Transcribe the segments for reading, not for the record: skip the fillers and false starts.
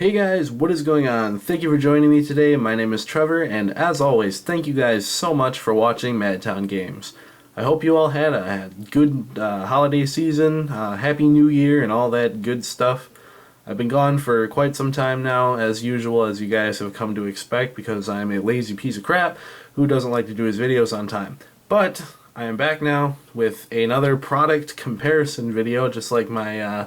Hey guys, what is going on? Thank you for joining me today. My name is Trevor, and as always, thank you guys so much for watching Madtown Games. I hope you all had a good holiday season, Happy New Year, and all that good stuff. I've been gone for quite some time now, as usual, as you guys have come to expect, because I'm a lazy piece of crap who doesn't like to do his videos on time. But I am back now with another product comparison video, just like my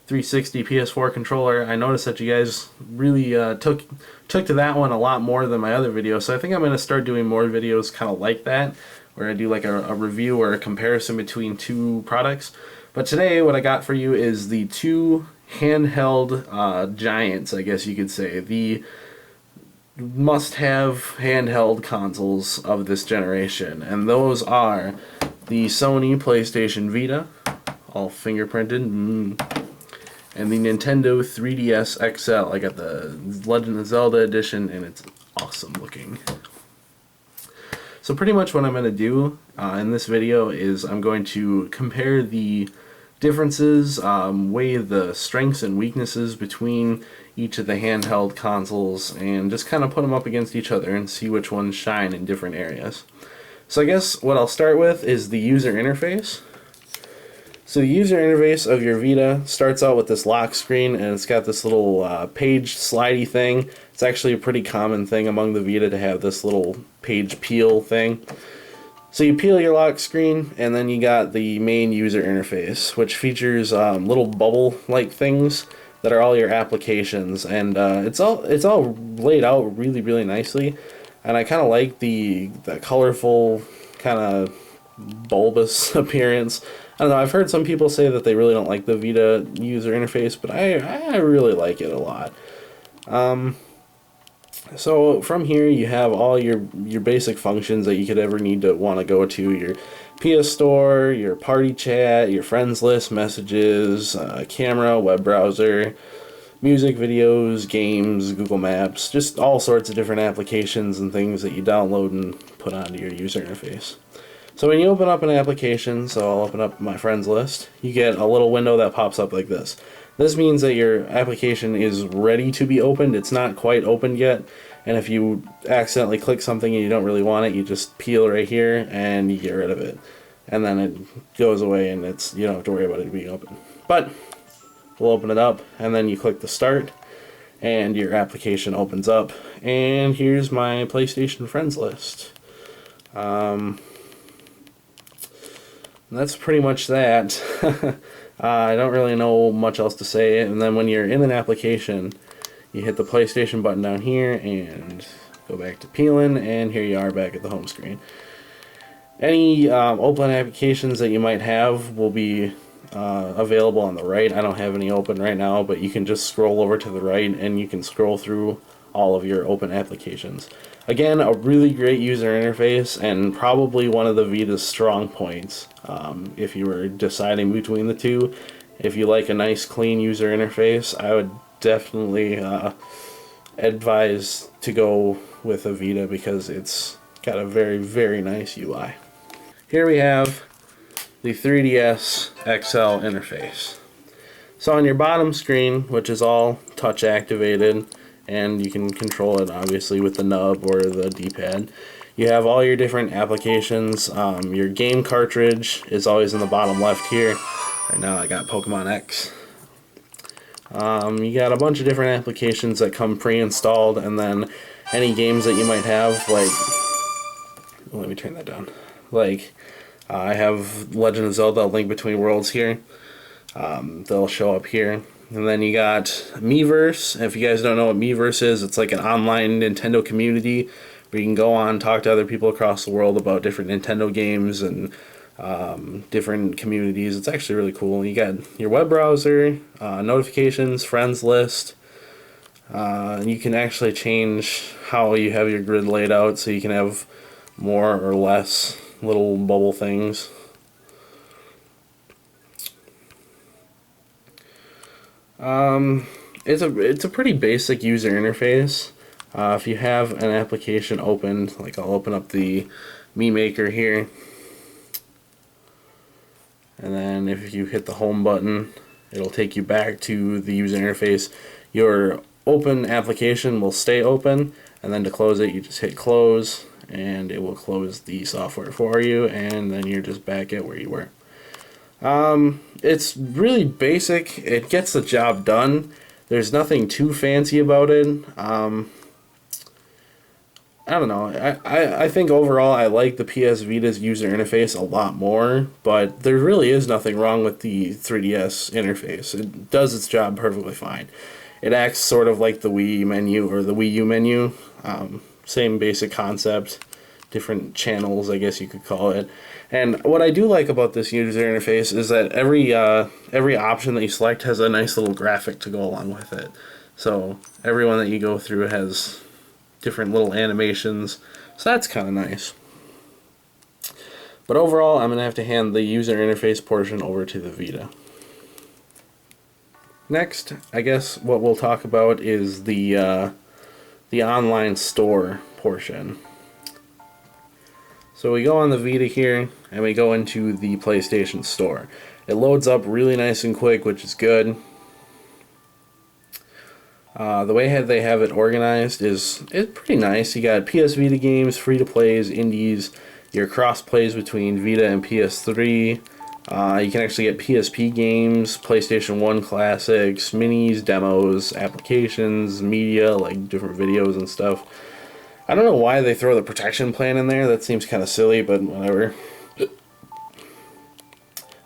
360 PS4 controller. I noticed that you guys really took to that one a lot more than my other videos, so I think I'm going to start doing more videos kind of like that, where I do like a review or a comparison between two products. But today what I got for you is the two handheld giants, I guess you could say, the must-have handheld consoles of this generation, and those are the Sony PlayStation Vita, all fingerprinted, and the Nintendo 3DS XL. I got the Legend of Zelda edition, and it's awesome looking. So pretty much what I'm going to do in this video is I'm going to compare the differences, weigh the strengths and weaknesses between each of the handheld consoles, and just kind of put them up against each other and see which ones shine in different areas. So I guess what I'll start with is the user interface. So the user interface of your Vita starts out with this lock screen, and it's got this little page slidey thing. It's actually a pretty common thing among the Vita to have this little page peel thing. So you peel your lock screen, and then you got the main user interface, which features little bubble-like things that are all your applications, and it's all laid out really nicely. And I kind of like the colorful, kind of bulbous appearance. I don't know, I've heard some people say that they really don't like the Vita user interface, but I really like it a lot. So from here you have all your basic functions that you could ever need to want to go to: your PS Store, your party chat, your friends list, messages, camera, web browser, music, videos, games, Google Maps, just all sorts of different applications and things that you download and put onto your user interface. So when you open up an application, so I'll open up my friends list, you get a little window that pops up like this. This means that your application is ready to be opened. It's not quite opened yet, and if you accidentally click something and you don't really want it, you just peel right here and you get rid of it. And then it goes away, and you don't have to worry about it being open. But we'll open it up, and then you click the start, and your application opens up. And here's my PlayStation friends list. That's pretty much that. I don't really know much else to say. And then when you're in an application, you hit the PlayStation button down here and go back to peeling, and here you are back at the home screen. Any open applications that you might have will be available on the right. I don't have any open right now, but you can just scroll over to the right and you can scroll through all of your open applications. Again, a really great user interface, and probably one of the Vita's strong points. If you were deciding between the two, if you like a nice clean user interface, I would definitely advise to go with a Vita, because it's got a very nice UI. Here we have the 3DS XL interface. So on your bottom screen, which is all touch activated, and you can control it obviously with the nub or the D-pad, you have all your different applications. Your game cartridge is always in the bottom left here. Right now I got Pokemon X. You got a bunch of different applications that come pre-installed, and then any games that you might have, like, let me turn that down, like I have Legend of Zelda: Link Between Worlds here. They'll show up here. And then you got Miiverse. If you guys don't know what Miiverse is, it's like an online Nintendo community where you can go on and talk to other people across the world about different Nintendo games and different communities. It's actually really cool. You got your web browser, notifications, friends list. You can actually change how you have your grid laid out, so you can have more or less little bubble things. It's a pretty basic user interface. If you have an application opened, like I'll open up the Mi Maker here, and then if you hit the home button, it'll take you back to the user interface. Your open application will stay open, and then to close it, you just hit close, and it will close the software for you, and then you're just back at where you were. It's really basic. It gets the job done. There's nothing too fancy about it. I don't know. I think overall I like the PS Vita's user interface a lot more, but there really is nothing wrong with the 3DS interface. It does its job perfectly fine. It acts sort of like the Wii menu or the Wii U menu. Same basic concept, different channels, I guess you could call it. And what I do like about this user interface is that every option that you select has a nice little graphic to go along with it. So every one that you go through has different little animations, so that's kind of nice. But overall, I'm going to have to hand the user interface portion over to the Vita. Next, I guess what we'll talk about is the online store portion. So we go on the Vita here, and we go into the PlayStation Store. It loads up really nice and quick, which is good. The way they have it organized it's pretty nice. You got PS Vita games, free-to-plays, indies, your cross-plays between Vita and PS3. You can actually get PSP games, PlayStation 1 classics, minis, demos, applications, media, like different videos and stuff. I don't know why they throw the protection plan in there. That seems kind of silly, but whatever.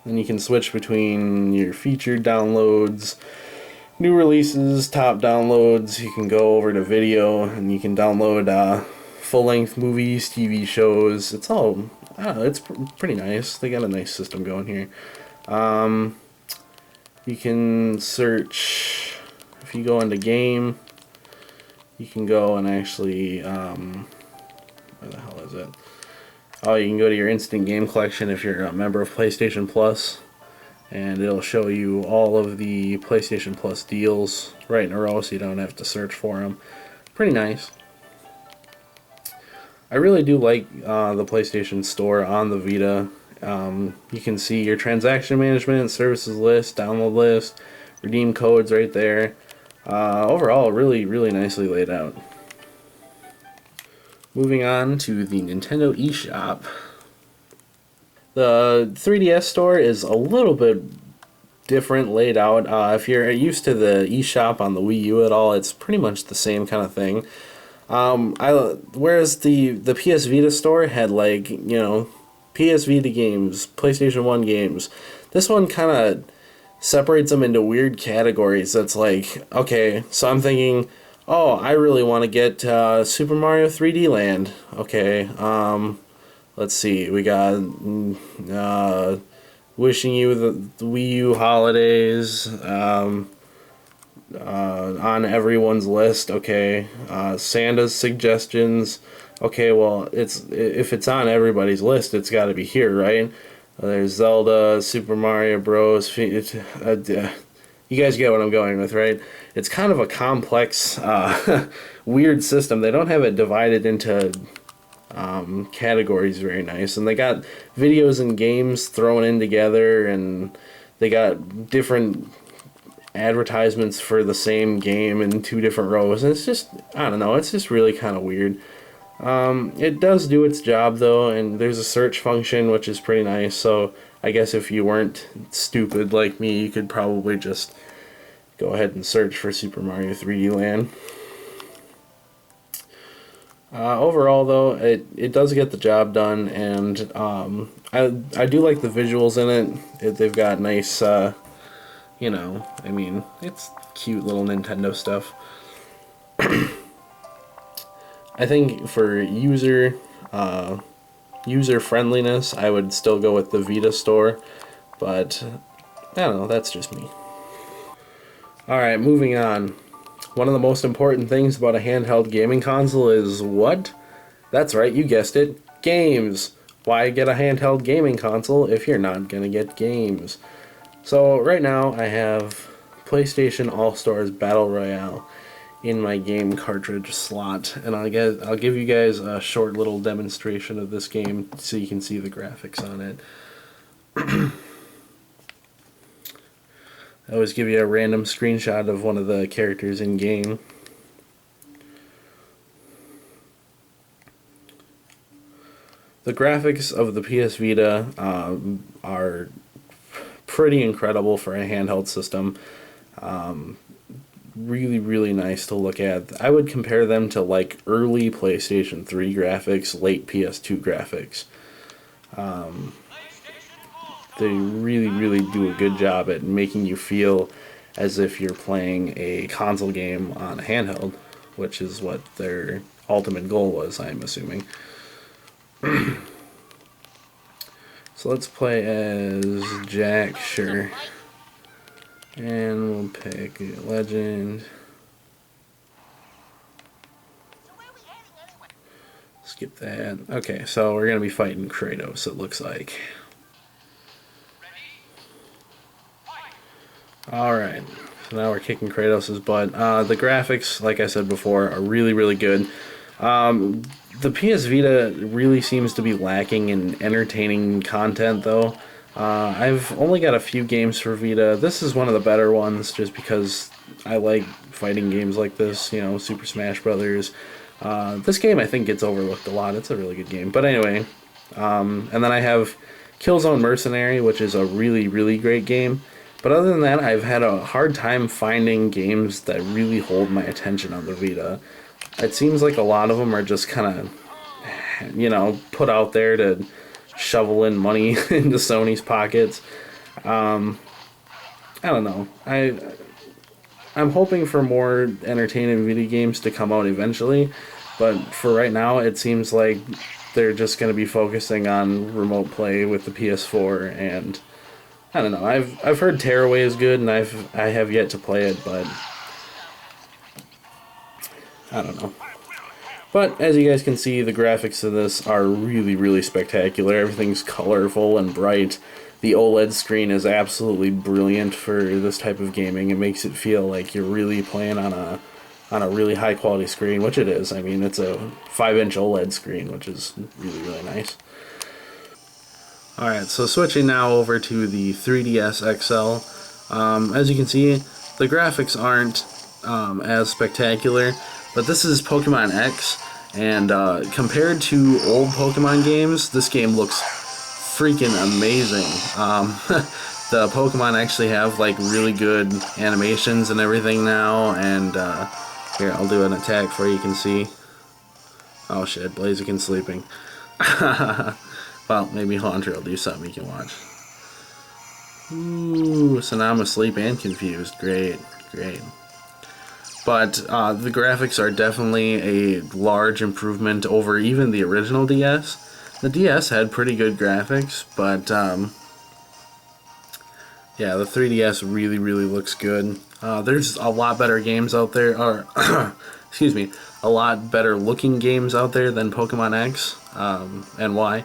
Then you can switch between your featured downloads, new releases, top downloads. You can go over to video and you can download full-length movies, TV shows. It's all, I don't know, it's pretty nice. They got a nice system going here. You can search, if you go into game, you can go and actually, where the hell is it? Oh, you can go to your instant game collection if you're a member of PlayStation Plus, and it'll show you all of the PlayStation Plus deals right in a row, so you don't have to search for them. Pretty nice. I really do like the PlayStation Store on the Vita. You can see your transaction management, services list, download list, redeem codes right there. Overall, really nicely laid out. Moving on to the Nintendo eShop. The 3DS store is a little bit different laid out. If you're used to the eShop on the Wii U at all, it's pretty much the same kind of thing. Whereas the PS Vita store had, like, you know, PS Vita games, PlayStation 1 games, this one kind of separates them into weird categories. That's like, okay, so I'm thinking, oh, I really want to get Super Mario 3D Land. Okay, let's see, we got wishing you the Wii U holidays on everyone's list. Okay, Santa's suggestions. Okay, well, if it's on everybody's list, it's got to be here, right? There's Zelda, Super Mario Bros. You guys get what I'm going with, right? It's kind of a complex, weird system. They don't have it divided into categories very nice, and they got videos and games thrown in together, and they got different advertisements for the same game in two different rows, and it's just, I don't know, it's just really kind of weird. It does do its job though, and there's a search function which is pretty nice, so I guess if you weren't stupid like me, you could probably just go ahead and search for Super Mario 3D Land. Overall though, it does get the job done, and I do like the visuals in it. They've got nice, you know, I mean, it's cute little Nintendo stuff. I think for user friendliness, I would still go with the Vita store, but I don't know, that's just me. Alright, moving on. One of the most important things about a handheld gaming console is what? That's right, you guessed it, games. Why get a handheld gaming console if you're not gonna get games? So right now I have PlayStation All-Stars Battle Royale in my game cartridge slot, and I'll give you guys a short little demonstration of this game so you can see the graphics on it. I always give you a random screenshot of one of the characters in game. The graphics of the PS Vita are pretty incredible for a handheld system. Really, really nice to look at. I would compare them to like early PlayStation 3 graphics, late PS2 graphics. They really, really do a good job at making you feel as if you're playing a console game on a handheld, which is what their ultimate goal was, I'm assuming. So let's play as Jack, sure. And we'll pick Legend. Skip that. Okay, so we're going to be fighting Kratos, it looks like. Alright, so now we're kicking Kratos' butt. The graphics, like I said before, are really, really good. The PS Vita really seems to be lacking in entertaining content, though. I've only got a few games for Vita. This is one of the better ones, just because I like fighting games like this, you know, Super Smash Brothers. This game, I think, gets overlooked a lot. It's a really good game. But anyway, and then I have Killzone Mercenary, which is a really, really great game. But other than that, I've had a hard time finding games that really hold my attention on the Vita. It seems like a lot of them are just kind of, you know, put out there to shovel in money into Sony's pockets. I don't know. I'm hoping for more entertaining video games to come out eventually, but for right now, it seems like they're just going to be focusing on remote play with the PS4, and I don't know. I've heard Tearaway is good, and I have yet to play it, but I don't know. But as you guys can see, the graphics of this are really, really spectacular. Everything's colorful and bright. The OLED screen is absolutely brilliant for this type of gaming. It makes it feel like you're really playing on a really high quality screen, which it is. I mean, it's a 5-inch OLED screen, which is really, really nice. Alright, so switching now over to the 3DS XL. As you can see, the graphics aren't as spectacular, but this is Pokemon X, and compared to old Pokemon games, this game looks freaking amazing. The Pokemon actually have like really good animations and everything now, and here, I'll do an attack for you can see. Oh shit, Blaziken's sleeping. Well, maybe Haunter will do something you can watch. Ooh, so now I'm asleep and confused. Great, great. But the graphics are definitely a large improvement over even the original DS. The DS had pretty good graphics, but yeah, the 3DS really, really looks good. There's a lot better games out there, or excuse me, a lot better looking games out there than Pokemon X and Y.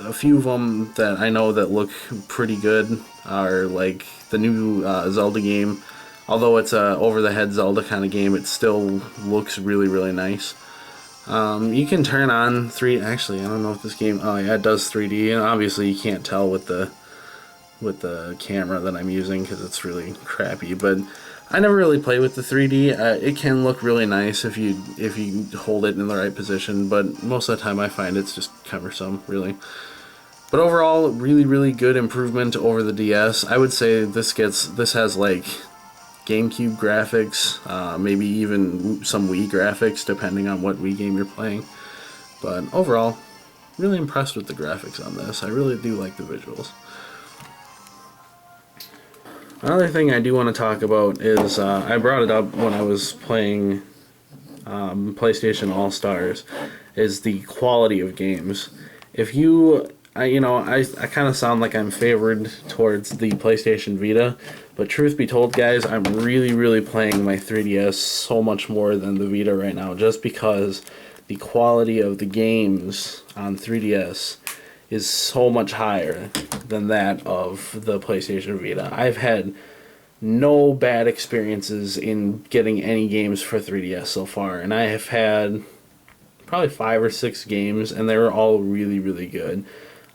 A few of them that I know that look pretty good are like the new Zelda game. Although it's a over-the-head Zelda kind of game, it still looks really, really nice. You can turn on 3D. Actually, I don't know if this game. Oh yeah, it does 3D, and obviously you can't tell with the camera that I'm using because it's really crappy. But I never really play with the 3D. It can look really nice if you hold it in the right position, but most of the time I find it's just cumbersome, really. But overall, really, really good improvement over the DS. I would say this has like GameCube graphics, maybe even some Wii graphics, depending on what Wii game you're playing. But overall, really impressed with the graphics on this. I really do like the visuals. Another thing I do want to talk about is, I brought it up when I was playing PlayStation All-Stars, is the quality of games. If you, I kind of sound like I'm favored towards the PlayStation Vita, but truth be told, guys, I'm really, really playing my 3DS so much more than the Vita right now, just because the quality of the games on 3DS is so much higher than that of the PlayStation Vita. I've had no bad experiences in getting any games for 3DS so far, and I have had probably 5 or 6 games, and they were all really, really good.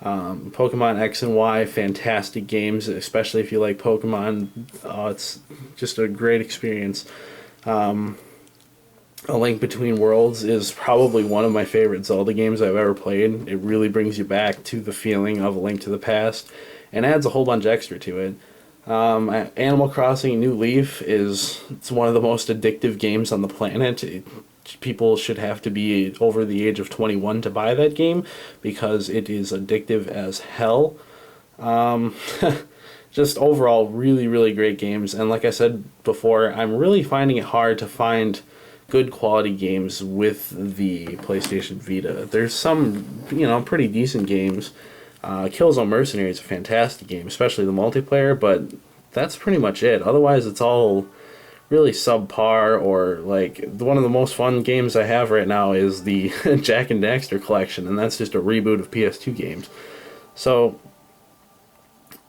Pokemon X and Y, fantastic games, especially if you like Pokemon. It's just a great experience. A Link Between Worlds is probably one of my favorite Zelda games I've ever played. It really brings you back to the feeling of A Link to the Past and adds a whole bunch extra to it. Animal Crossing New Leaf it's one of the most addictive games on the planet. People should have to be over the age of 21 to buy that game because it is addictive as hell. Just overall really, really great games. And like I said before, I'm really finding it hard to find good quality games with the PlayStation Vita. There's some, pretty decent games. Killzone Mercenary is a fantastic game, especially the multiplayer, but that's pretty much it. Otherwise, it's all really subpar, or like one of the most fun games I have right now is the Jak and Daxter collection, and that's just a reboot of PS2 games. So,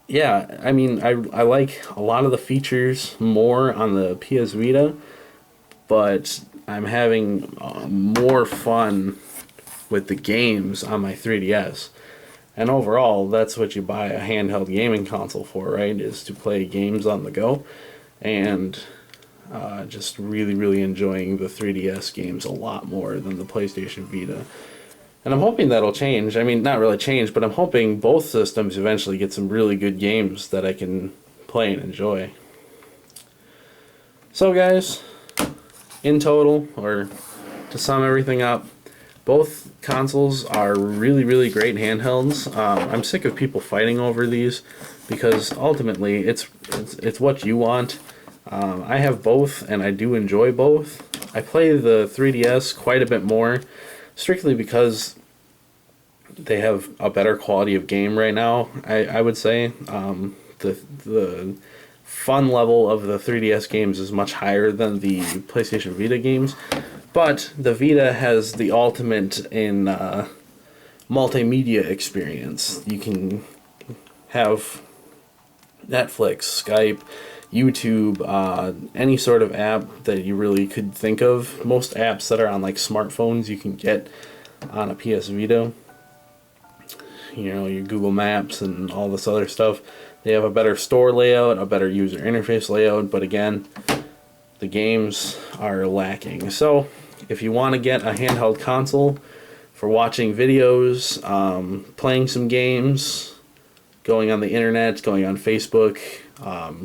yeah, I mean, I like a lot of the features more on the PS Vita, but I'm having more fun with the games on my 3DS. And overall, that's what you buy a handheld gaming console for, right? Is to play games on the go. And just really, really enjoying the 3DS games a lot more than the PlayStation Vita. And I'm hoping that'll change. I mean, not really change, but I'm hoping both systems eventually get some really good games that I can play and enjoy. So guys, in total, or to sum everything up, both consoles are really, really great handhelds. I'm sick of people fighting over these because ultimately it's what you want. I have both, and I do enjoy both. I play the 3DS quite a bit more, strictly because they have a better quality of game right now. I would say the fun level of the 3DS games is much higher than the PlayStation Vita games. But the Vita has the ultimate in multimedia experience. You can have Netflix, Skype, YouTube, any sort of app that you really could think of. Most apps that are on like smartphones you can get on a PS Vita. Your Google Maps and all this other stuff. They have a better store layout, a better user interface layout, but again, the games are lacking. So if you want to get a handheld console for watching videos, playing some games, going on the internet, going on Facebook,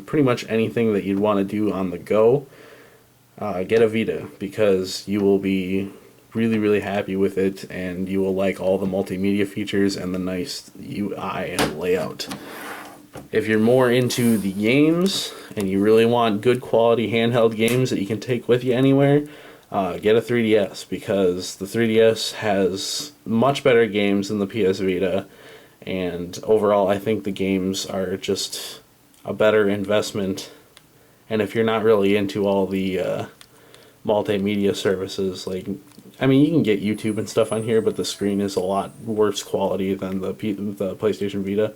pretty much anything that you'd want to do on the go, get a Vita, because you will be really, really happy with it, and you will like all the multimedia features and the nice UI and layout. If you're more into the games and you really want good quality handheld games that you can take with you anywhere, get a 3DS, because the 3DS has much better games than the PS Vita, and overall I think the games are just a better investment. And if you're not really into all the multimedia services, like, I mean, you can get YouTube and stuff on here, but the screen is a lot worse quality than the PlayStation Vita.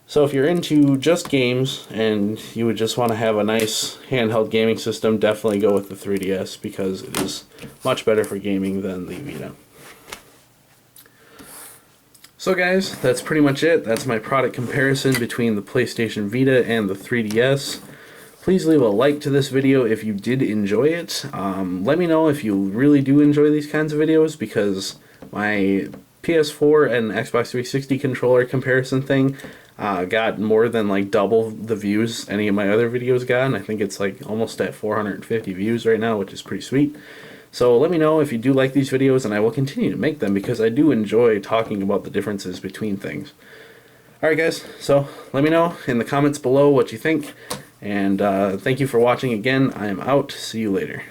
So if you're into just games and you would just want to have a nice handheld gaming system, definitely go with the 3DS, because it is much better for gaming than the Vita. So guys, that's pretty much it. That's my product comparison between the PlayStation Vita and the 3DS. Please leave a like to this video if you did enjoy it. Let me know if you really do enjoy these kinds of videos, because my PS4 and Xbox 360 controller comparison thing got more than like double the views any of my other videos got, and I think it's like almost at 450 views right now, which is pretty sweet. So let me know if you do like these videos, and I will continue to make them because I do enjoy talking about the differences between things. Alright guys, so let me know in the comments below what you think, and thank you for watching again. I am out. See you later.